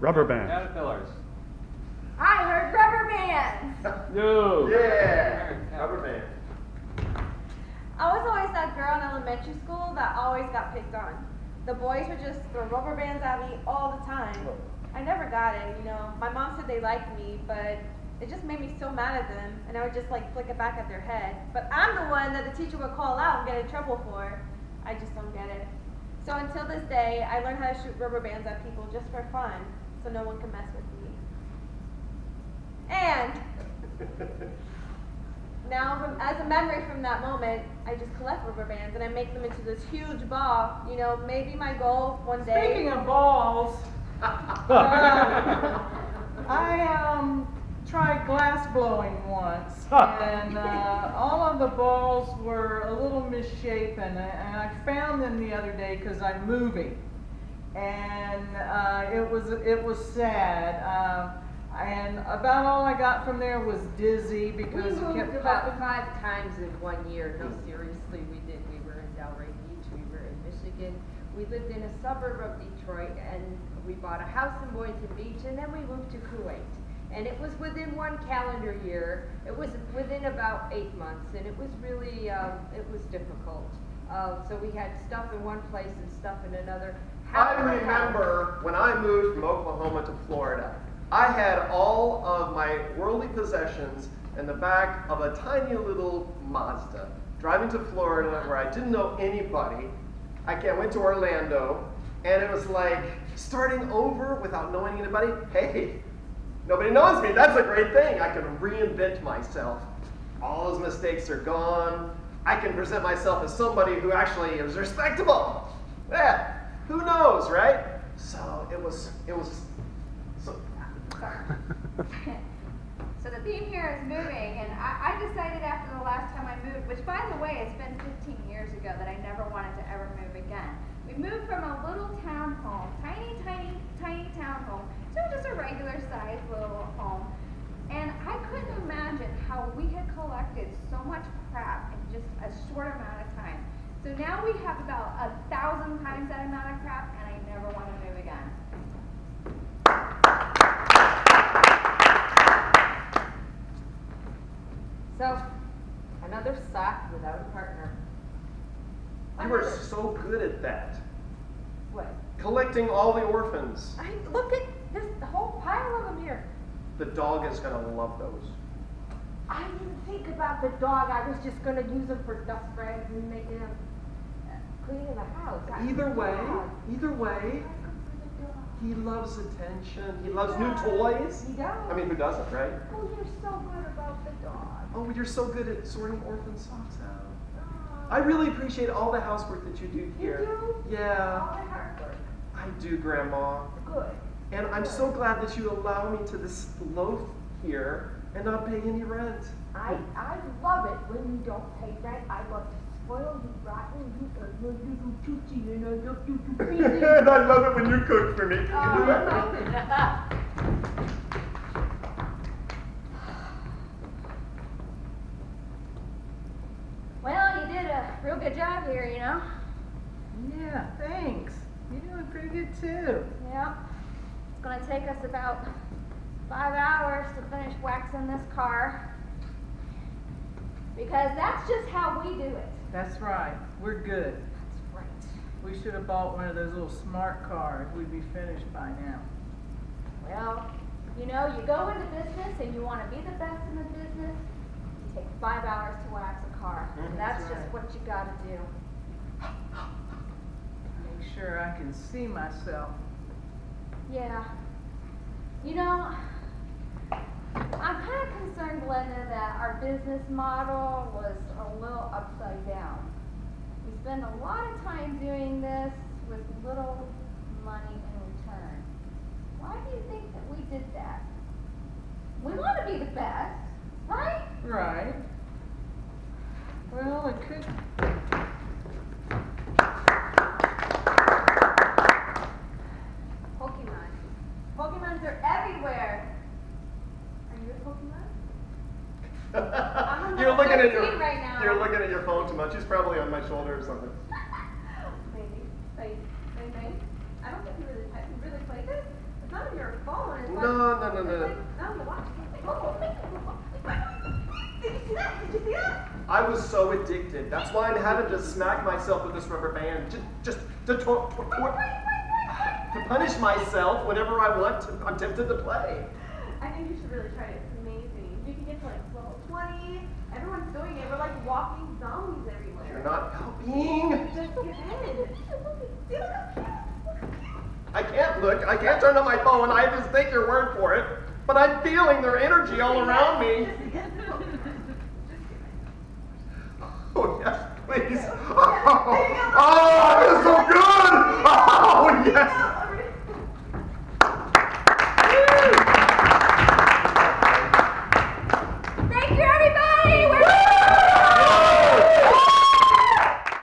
Rubber band. Caterpillars. I heard rubber bands. No. Yeah. Rubber band. I was always that girl in elementary school that always got picked on. The boys would just throw rubber bands at me all the time. I never got it, you know. My mom said they liked me, but it just made me so mad at them, and I would just like flick it back at their head. But I'm the one that the teacher would call out and get in trouble for. I just don't get it. So until this day, I learned how to shoot rubber bands at people just for fun, so no one can mess with me. And now, as a memory from that moment, I just collect rubber bands and I make them into this huge ball. You know, maybe my goal one day. Speaking of balls, I tried glass blowing once, and all of the balls were a little misshapen, and I found them the other day because I'm moving, and it was sad. And about all I got from there was dizzy because we it kept moved about popping. 5 times in 1 year. No, seriously, we did. We were in Delray Beach. We were in Michigan. We lived in a suburb of Detroit, and we bought a house in Boynton Beach, and then we moved to Kuwait. And it was within 1 calendar year. It was within about 8 months, and it was really, it was difficult. So we had stuff in one place and stuff in another. I remember when I moved from Oklahoma to Florida, I had all of my worldly possessions in the back of a tiny little Mazda, driving to Florida where I didn't know anybody. I went to Orlando, and it was like starting over without knowing anybody. Hey, nobody knows me. That's a great thing. I can reinvent myself. All those mistakes are gone. I can present myself as somebody who actually is respectable. Yeah, who knows, right? So it was so. So the theme here is moving, and I decided after the last time I moved, which by the way, it's been 15 years ago, that I never wanted to ever move again. We moved from a little townhome, tiny townhome, to just a regular sized little home. And I couldn't imagine how we had collected so much crap in just a short amount of time. So now we have about 1,000 times that amount of crap, and I never want to move again. So, another sock without a partner. You were so good at that. What? Collecting all the orphans. Look at this whole pile of them here. The dog is going to love those. I didn't think about the dog. I was just going to use them for dust rags and making them cleaning the house. Either way, he loves attention. He loves new toys. He does. I mean, who doesn't, right? Oh, you're so good about the dog. Oh, you're so good at sorting orphan socks out. I really appreciate all the housework that you do here. You do? Yeah. All the hard work. I do, Grandma. Good. And I'm so glad that you allow me to this loaf here and not pay any rent. I love it when you don't pay rent. I love to spoil you rotten. You are my little tootsie, and I love you to pieces. And I love it when you cook for me. Well, you did a real good job here, you know? Yeah, thanks. You're doing pretty good too. Yeah. It's going to take us about 5 hours to finish waxing this car. Because that's just how we do it. That's right. We're good. That's right. We should have bought one of those little smart cars. We'd be finished by now. Well, you know, you go into business and you want to be the best in the business. You take 5 hours to wax a car. And that's That's just right. what you got to do. Make sure I can see myself. Yeah. You know, I'm kind of concerned, Glenda, that our business model was a little upside down. We spend a lot of time doing this with little money in return. Why do you think that we did that? We want to be the best, right? Right. Well, it could. Pokemon. Pokemons are everywhere. Are you a Pokemon? I'm on You're level looking at 13 right now. You're looking at your phone too much. He's probably on my shoulder or something. Maybe. Maybe. I don't think you really play this. It's none of your no. No, you watch. Did you see that? Did you see that? I was so addicted. That's why I'm having to smack myself with this rubber band. Just to punish myself whenever I want to. I'm tempted to play. I think you should really try it. It's amazing. You can get to like level 20. Everyone's doing it. We're like walking zombies everywhere. You're not helping. Just get in. See, look how cute. I can't look. I can't turn on my phone. I just take your word for it. But I'm feeling their energy all around me. Oh, yes, please. Oh, it's so good. Oh, yes.